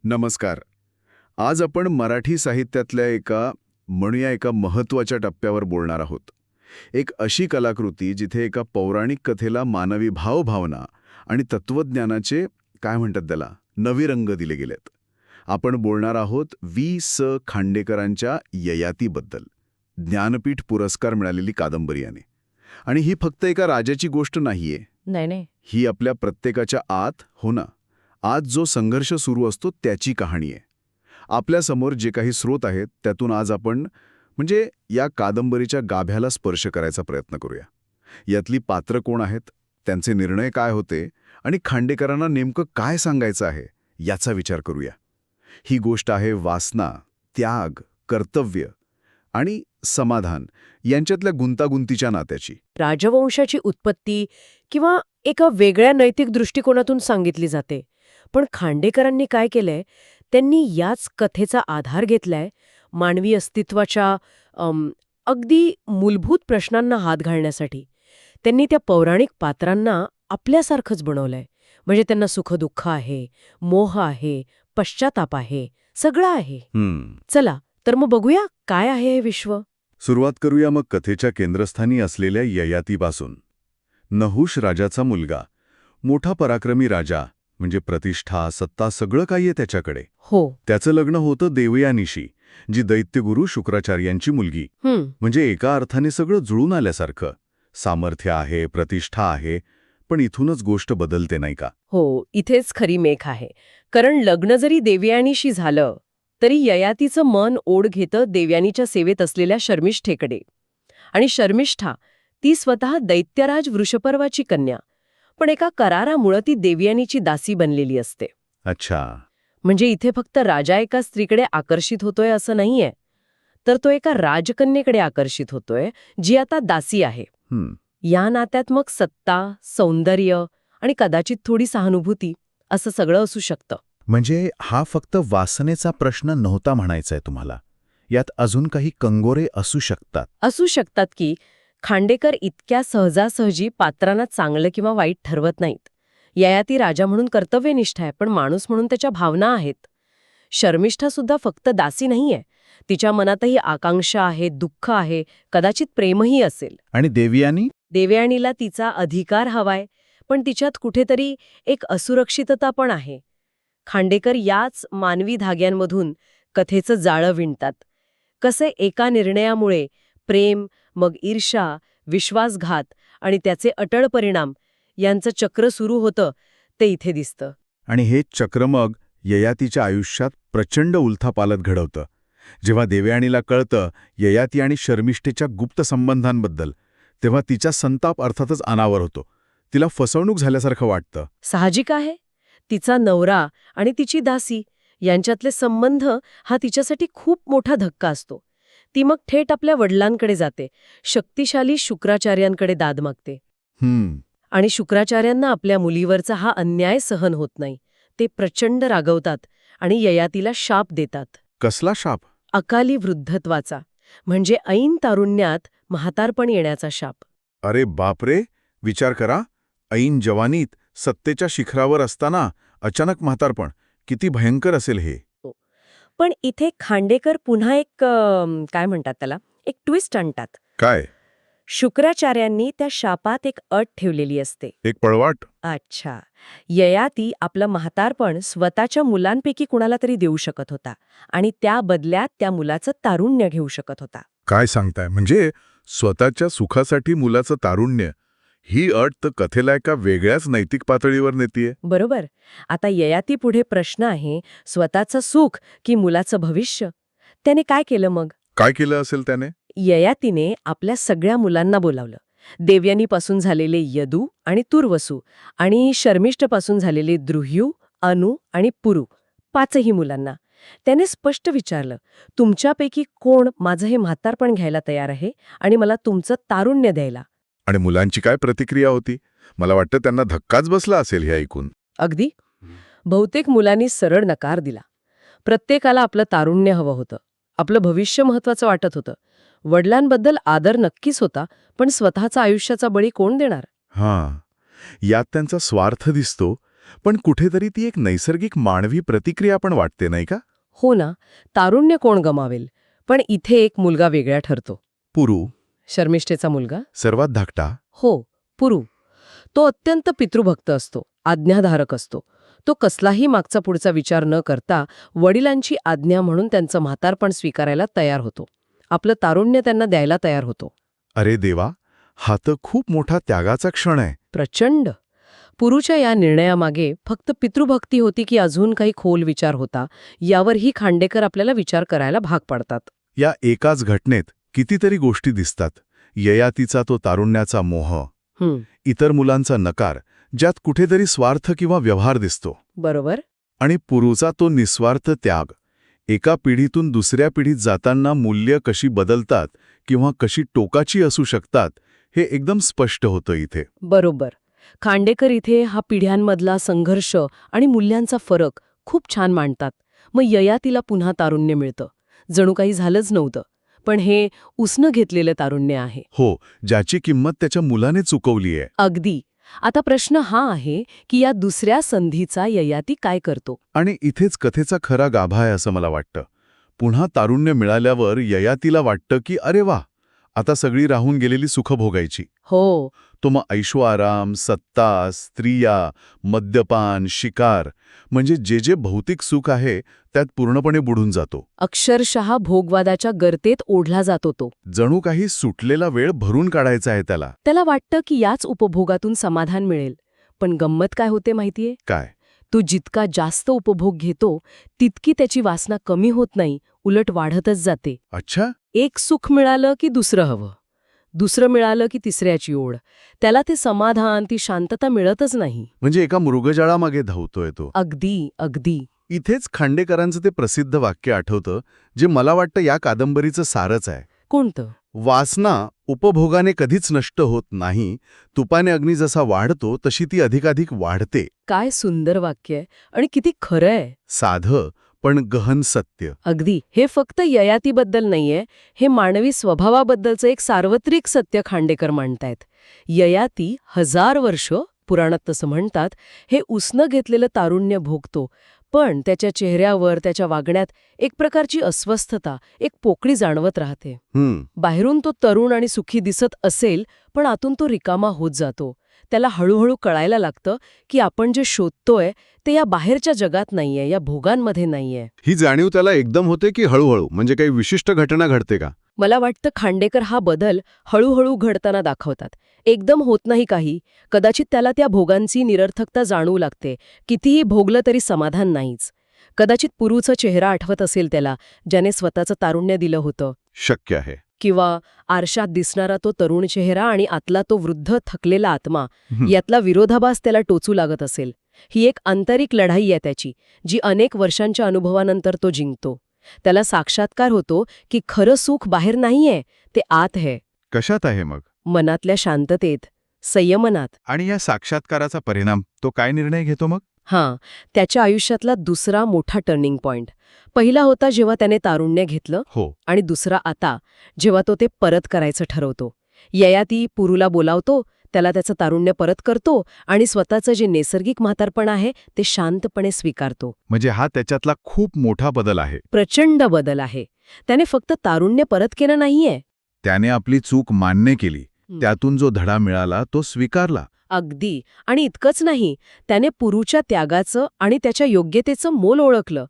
नमस्कार. आज आपण मराठी साहित्यातल्या एका महत्त्वाच्या टप्प्यावर बोलणार आहोत. एक अशी कलाकृती जिथे एका पौराणिक कथेला मानवी भावभावना आणि तत्त्वज्ञानाचे काय म्हणतात त्याला नवे रंग दिले गेलेत. आपण बोलणार आहोत वी.स. खांडेकरांच्या ययातीबद्दल. ज्ञानपीठ पुरस्कार मिळालेली कादंबरी आहे. आणि ही फक्त एका राजाची गोष्ट नाहीये. नाही. ही आपल्या प्रत्येकाच्या आत, हो ना, आज जो संघर्ष सुरू असतो त्याची कहाणी आहे. आपल्यासमोर जे काही स्रोत आहेत त्यातून आज आपण या कादंबरीच्या गाभ्याला स्पर्श करायचा प्रयत्न करूया. यातली पात्र कोण आहेत, त्यांचे निर्णय काय होते आणि खांडेकरांना नेमकं काय सांगायचं आहे याचा विचार करूया. ही गोष्ट आहे वासना, त्याग, कर्तव्य आणि समाधान यांच्यातल्या गुंतागुंतीच्या नात्याची. राजवंशाची उत्पत्ती किंवा एका वेगळ्या नैतिक दृष्टिकोनातून सांगितली जाते. पण खांडेकरांनी काय केलंय, त्यांनी याच कथेचा आधार घेतलाय मानवी अस्तित्वाच्या अगदी मूलभूत प्रश्नांना हात घालण्यासाठी. त्यांनी त्या पौराणिक पात्रांना आपल्यासारखंच बनवलंय. म्हणजे त्यांना सुखदुःख आहे, मोह आहे, पश्चाताप आहे, सगळं आहे. चला तर मग बघूया काय आहे हे विश्व. सुरुवात करूया मग कथेच्या केंद्रस्थानी असलेल्या ययातीपासून. नहुष राजाचा मुलगा, मोठा पराक्रमी राजा, म्हणजे प्रतिष्ठा, सत्ता सगळं काही आहे त्याच्याकडे. हो. त्याचं लग्न होतं देवयानीशी, जी दैत्यगुरु शुक्राचार्यांची मुलगी. म्हणजे एका अर्थाने सगळं जुळून आल्यासारखं. सामर्थ्य आहे, प्रतिष्ठा आहे, पण इथूनच गोष्ट बदलते नाही का? हो, इथेच खरी मेख आहे. कारण लग्न जरी देवयानीशी झालं तरी ययातीचं मन ओढ घेतं देवयानीच्या सेवेत असलेल्या शर्मिष्ठेकडे. आणि शर्मिष्ठा ती स्वतः दैत्यराज वृषपर्वाची कन्या, पण एका करारामुळे ती देवयानीची दासी बनलेली असते. अच्छा. म्हणजे इथे फक्त राजा एका स्त्रीकडे आकर्षित होतोय असं नाहीये, तर तो एका राजकन्येकडे आकर्षित होतोय जी आता दासी आहे. या नात्यात मग सत्ता, सौंदर्य आणि कदाचित थोडी सहानुभूती असं सगळं असू शकतं. म्हणजे हा फक्त वासनेचा प्रश्न नव्हता म्हणायचाय तुम्हाला. यात अजून काही कंगोरे असू शकतात की खांडेकर इतक्या सहजासहजी पात्रांना चांगलं किंवा वाईट ठरवत नाहीत. ययाती राजा म्हणून कर्तव्यनिष्ठ आहे, पण माणूस म्हणून त्याच्या भावना आहेत. शर्मिष्ठा सुद्धा फक्त दासी नाहीये. तिच्या मनातही आकांक्षा आहे, दुःख आहे, कदाचित प्रेमही असेल. आणि देवयानीला तिचा अधिकार हवाय, पण तिच्यात कुठेतरी एक असुरक्षितता पण आहे. खांडेकर याच मानवी धाग्यांमधून कथेचं जाळं विणतात. कसे एका निर्णयामुळे प्रेम, मग ईर्ष्या, विश्वासघात आणि त्याचे अटळ परिणाम यांचं चक्र सुरू होतं ते इथे दिसतं. आणि हे चक्र मग ययातीच्या आयुष्यात प्रचंड उलथापालथ घडवतं. जेव्हा देवयानीला कळतं ययाती आणि शर्मिष्ठेच्या गुप्त संबंधांबद्दल, तेव्हा तिचा संताप अर्थातच अनावर होतो. तिला फसवणूक झाल्यासारखं वाटतं. साहजिक आहे. तिचा नवरा आणि तिची दासी यांच्यातले संबंध हा तिच्यासाठी खूप मोठा धक्का असतो. ती मग थेट आपल्या वडिलांकडे जाते, शक्तिशाली शुक्राचार्यांकडे दाद मागते. आणि शुक्राचार्यांना आपल्या मुलीवरचा हा अन्याय सहन होत नाही. ते प्रचंड रागवतात आणि ययातीला शाप देतात. कसला शाप? अकाली वृद्धत्वाचा, म्हणजे ऐन तारुण्यात म्हातारपण येण्याचा शाप. अरे बापरे, विचार करा. ऐन जवानीत, सत्तेच्या शिखरावर असताना अचानक म्हातारपण, किती भयंकर असेल हे. पण इथे खांडेकर पुन्हा एक काय म्हणतात त्याला, एक ट्विस्ट आणतात. काय? शुक्राचार्यांनी त्या शापात एक अट ठेवलेली असते. एक पळवाट? अच्छा. ययाती आपलं म्हातारपण स्वतःच्या मुलांपैकी कुणाला तरी देऊ शकत होता आणि त्या बदल्यात त्या मुलाचं तारुण्य घेऊ शकत होता. काय सांगताय? म्हणजे स्वतःच्या सुखासाठी मुलाचं तारुण्य, ही अट तर कथेला एका वेगळ्याच नैतिक पातळीवर नेतीये. बरोबर. आता ययाती पुढे प्रश्न आहे, स्वतःचं सुख की मुलाचं भविष्य? त्याने काय केलं मग? काय केलं असेल त्याने? ययातीने आपल्या सगळ्या मुलांना बोलावलं. देवयानीपासून झालेले यदू आणि तुर्वसू आणि शर्मिष्ठपासून झालेले द्रुह्यू, अनु आणि पुरु, 5ही मुलांना. त्याने स्पष्ट विचारलं, तुमच्यापैकी कोण माझं हे म्हातारपण घ्यायला तयार आहे आणि मला तुमचं तारुण्य द्यायला? आणि मुलांची काय प्रतिक्रिया होती? मला वाटतं त्यांना धक्काच बसला असेल हे ऐकून. अगदी. बहुतेक मुलांनी सरळ नकार दिला. प्रत्येकाला आपलं तारुण्य हवं होतं, आपलं भविष्य महत्वाचं वाटत होतं. वडिलांबद्दल आदर नक्कीच होता, पण स्वतःचा आयुष्याचा बळी कोण देणार? यात त्यांचा स्वार्थ दिसतो. पण कुठेतरी ती एक नैसर्गिक मानवी प्रतिक्रिया पण वाटते नाही का? हो ना, तारुण्य कोण गमावेल. पण इथे एक मुलगा वेगळा ठरतो. पुरू, शर्मिष्ठेचा मुलगा? सर्वात धाकटा. हो, पुरू. तो अत्यंत पितृभक्त असतो, आज्ञाधारक असतो. तो कसलाही मागचा पुढचा विचार न करता वडिलांची आज्ञा म्हणून त्यांचं म्हातारपण स्वीकारायला तयार होतो. आपलं तारुण्य त्यांना द्यायला तयार होतो. अरे देवा, हा तर खूप मोठा त्यागाचा क्षण आहे. प्रचंड. पुरूच्या या निर्णयामागे फक्त पितृभक्ती होती की अजून काही खोल विचार होता, यावरही खांडेकर आपल्याला विचार करायला भाग पाडतात. या एकाच घटनेत कितीतरी गोष्टी दिसतात. ययातीचा तो तारुण्याचा मोह, इतर मुलांचा नकार, ज्यात कुठेतरी स्वार्थ किंवा व्यवहार दिसतो. बरोबर. आणि पुरूचा तो निस्वार्थ त्याग. एका पिढीतून दुसऱ्या पिढीत जाताना मूल्य कशी बदलतात किंवा कशी टोकाची असू शकतात हे एकदम स्पष्ट होतं इथे. बरोबर. खांडेकर इथे हा पिढ्यांमधला संघर्ष आणि मूल्यांचा फरक खूप छान मांडतात. मग ययातीला पुन्हा तारुण्य मिळतं. जणू काही झालंच नव्हतं. पण हे उसनं घेतलेलं तारुण्य आहे. हो, ज्याची किंमत त्याच्या मुलाने चुकवलीय. अगदी. आता प्रश्न हा आहे की या दुसऱ्या संधीचा ययाती काय करतो? आणि इथेच कथेचा खरा गाभा आहे असं मला वाटतं. पुन्हा तारुण्य मिळाल्यावर ययातीला वाटतं की अरे वा, आता सगळी राहून गेलेली सुख भोगायची. हो. तो मग ऐशोआराम, सत्ता, स्त्रिया, मद्यपान, शिकार, म्हणजे जे जे भौतिक सुख आहे त्यात पूर्णपणे बुडून जातो. अक्षरशः भोगवादाच्या गर्तेत ओढला जातो तो. जणू काही सुटलेला वेळ भरून काढायचा आहे त्याला. त्याला वाटतं की याच उपभोगातून समाधान मिळेल. पण गंमत काय होते माहितीये? काय? तो जितका जास्त उपभोग घेतो तितकी त्याची वासना कमी होत नाही, उलट वाढतच जाते. अच्छा. एक सुख मिळालं की दुसरं हवं, दुसरं मिळालं की तिसऱ्याची ओढ. त्याला ते समाधान, ती शांतता मिळतच नाही. म्हणजे एका मृगजळामागे धावतोय तो. अगदी अगदी. इथेच खांडेकरांचं ते प्रसिद्ध वाक्य आठवतं, जे मला वाटतं या कादंबरीचं सारच आहे. कोणतं? वासना उपभोगाने कधीच नष्ट होत नाही. तुपाने अग्नी जसा वाढतो तशी ती अधिकाधिक वाढते. काय सुंदर वाक्य आहे आणि किती खरं आहे. साधं पण गहन सत्य. अगदी. हे फक्त ययातीबद्दल नाहीये, हे मानवी स्वभावाबद्दलचं एक सार्वत्रिक सत्य खांडेकर मांडतायत. ययाती 1000 वर्ष, पुराणात तसं म्हणतात, हे उसनं घेतलेलं तारुण्य भोगतो. पण त्याच्या चेहऱ्यावर, त्याच्या वागण्यात एक प्रकारची अस्वस्थता, एक पोकळी जाणवत राहते. बाहेरून तो तरुण आणि सुखी दिसत असेल, पण आतून तो रिकामा होत जातो. त्याला हळूहळू कळायला लागतं की आपण जे शोधतोय ते या बाहेरच्या जगात नाहीये, या भोगांमध्ये नाहीये. ही जाणीव त्याला एकदम होते की हळूहळू, म्हणजे काही विशिष्ट घटना घडते का? मला वाटतं खांडेकर हा बदल हळूहळू घडताना दाखवतात. एकदम होत नाही काही. कदाचित त्याला त्या भोगांची निरर्थकता जाणवू लागते. कितीही भोगलं तरी समाधान नाहीच. कदाचित पुरूचा चेहरा आठवत असेल त्याला, ज्याने स्वतःचं तारुण्य दिलं होतं. शक्य आहे. किंवा आरशात दिसणारा तो तरुण चेहरा आणि आतला तो वृद्ध थकलेला आत्मा, यातला विरोधाभास त्याला टोचू लागत असेल. ही एक आंतरिक लढाई आहे त्याची, जी अनेक वर्षांच्या अनुभवानंतर तो जिंकतो. त्याला साक्षात्कार होतो की खरं सुख बाहेर नाहीये, ते आत आहे. कशात आहे मग? मनातल्या शांततेत, संयमनात. आणि या साक्षात्काराचा परिणाम तो काय निर्णय घेतो मग? त्याच्या आयुष्यातला दुसरा मोठा टर्निंग पॉइंट. पहिला होता जेव्हा त्याने तारुण्य घेतलं, हो. आणि दुसरा आता, जेव्हा तो ते परत करायचं ठरवतो. ययाती पुरूला बोलावतो, त्याला त्याचं तारुण्य परत करतो आणि स्वतःचं जे नैसर्गिक म्हातारपण आहे ते शांतपणे स्वीकारतो. म्हणजे हा त्याच्यातला खूप मोठा बदल आहे. प्रचंड बदल आहे. त्याने फक्त तारुण्य परत केलं नाहीये. त्याने आपली चूक मान्य केली, त्यातून जो धडा मिळाला तो स्वीकारला. अगदी. आणि इतकंच नाही, त्याने पुरूच्या त्यागाचं आणि त्याच्या योग्यतेचं मोल ओळखलं.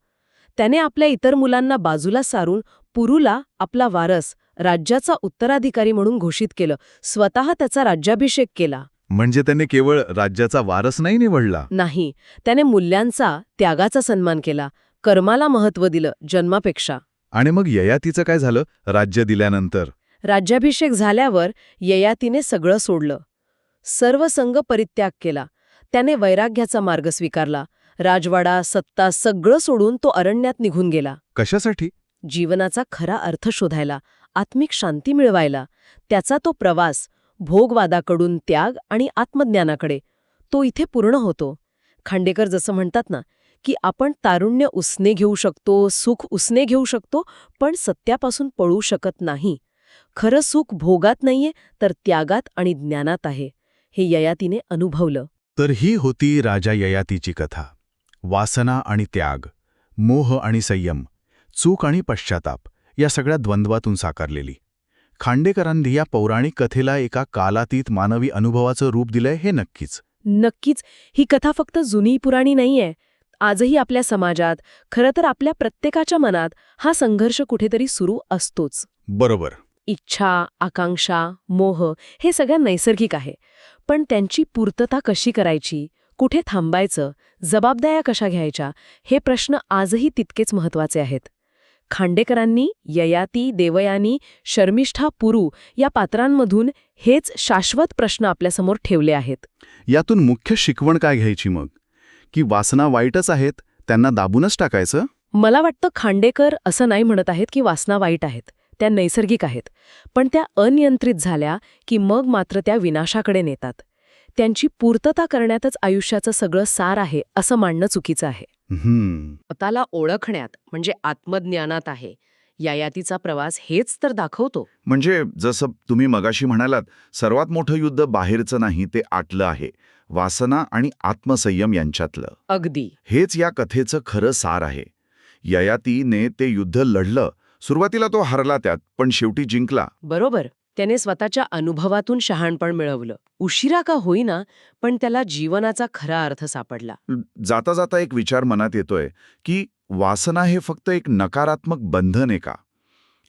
त्याने आपल्या इतर मुलांना बाजूला सारून पुरूला आपला वारस, राज्याचा उत्तराधिकारी म्हणून घोषित केलं. स्वतः त्याचा राज्याभिषेक केला. म्हणजे त्याने केवळ राज्याचा वारस नाही निवडला. नाही, त्याने मूल्यांचा, त्यागाचा सन्मान केला. कर्माला महत्त्व दिलं जन्मापेक्षा. आणि मग ययातीचं काय झालं राज्य दिल्यानंतर? राज्याभिषेक झाल्यावर ययातीने सगळं सोडलं. सर्व संघ परित्याग केला. त्याने वैराग्याचा मार्ग स्वीकारला. राजवाडा, सत्ता सगळं सोडून तो अरण्यात निघून गेला. कशासाठी? जीवनाचा खरा अर्थ शोधायला, आत्मिक शांती मिळवायला. त्याचा तो प्रवास भोगवादाकडून त्याग आणि आत्मज्ञानाकडे, तो इथे पूर्ण होतो. खांडेकर जसं म्हणतात ना, की आपण तारुण्य उसने घेऊ शकतो, सुख उसने घेऊ शकतो, पण सत्यापासून पळू शकत नाही. खरं सुख भोगात नाहीये, तर त्यागात आणि ज्ञानात आहे. हे ययातीने अनुभवलं. तर ही होती राजा ययातीची कथा. वासना आणि त्याग, मोह आणि संयम, चूक आणि पश्चाताप या सगळ्या द्वंद्वातून साकारलेली. खांडेकरांनी या पौराणिक कथेला एका कालातीत मानवी अनुभवाचं रूप दिलंय हे नक्कीच. नक्कीच ही कथा फक्त जुनी पुराणी नाहीये. आजही आपल्या समाजात, खरं तर आपल्या प्रत्येकाच्या मनात हा संघर्ष कुठेतरी सुरू असतोच. बरोबर. इच्छा, आकांक्षा, मोह हे सगळं नैसर्गिक आहे. पण त्यांची पूर्तता कशी करायची, कुठे थांबायचं, जबाबदाऱ्या कशा घ्यायच्या, हे प्रश्न आजही तितकेच महत्वाचे आहेत. खांडेकरांनी ययाती, देवयानी, शर्मिष्ठा, पुरू या पात्रांमधून हेच शाश्वत प्रश्न आपल्यासमोर ठेवले आहेत. यातून मुख्य शिकवण काय घ्यायची मग? की वासना वाईटच आहेत, त्यांना दाबूनच टाकायचं? मला वाटतं खांडेकर असं नाही म्हणत आहेत की वासना वाईट आहेत, त्या नैसर्गिक आहेत. पण त्या अनियंत्रित झाल्या की मग मात्र त्या विनाशाकडे नेतात. त्यांची पूर्तता करण्यातच आयुष्याचं सगळं सार आहे असं मानणं चुकीचं आहे. स्वतःला ओळखण्यात म्हणजे आत्मज्ञानात आहे. ययातीचा प्रवास हेच तर दाखवतो. म्हणजे जसं तुम्ही मगाशी म्हणालात, सर्वात मोठं युद्ध बाहेरचं नाही, ते आतलं आहे. वासना आणि आत्मसंयम यांच्यातलं. अगदी. हेच या कथेचं खरं सार आहे. ययातीने ते युद्ध लढलं. सुरुवातीला तो हरला त्यात, पण शेवटी जिंकला. बरोबर. त्याने स्वतःच्या अनुभवातून शहाणपण मिळवलं. उशिरा का होईना, पण त्याला जीवनाचा खरा अर्थ सापडला. जाता जाता एक विचार मनात येतोय की वासना हे फक्त एक नकारात्मक बंधन आहे का?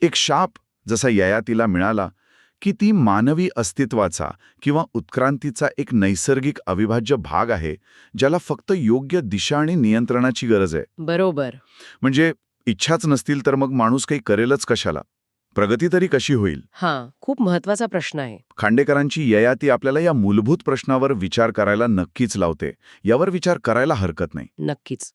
एक शाप जसा ययातीला मिळाला, की ती मानवी अस्तित्वाचा किंवा उत्क्रांतीचा एक नैसर्गिक अविभाज्य भाग आहे, ज्याला फक्त योग्य दिशा आणि नियंत्रणाची गरज आहे. बरोबर. म्हणजे इच्छाच नसतील तर मग माणूस काही करेलच कशाला? प्रगती तरी कशी होईल? हां, खूप महत्वाचा प्रश्न आहे. खांडेकरांची ययाती आपल्याला या मूलभूत प्रश्नावर विचार करायला नक्कीच लावते. यावर विचार करायला हरकत नाही. नक्कीच.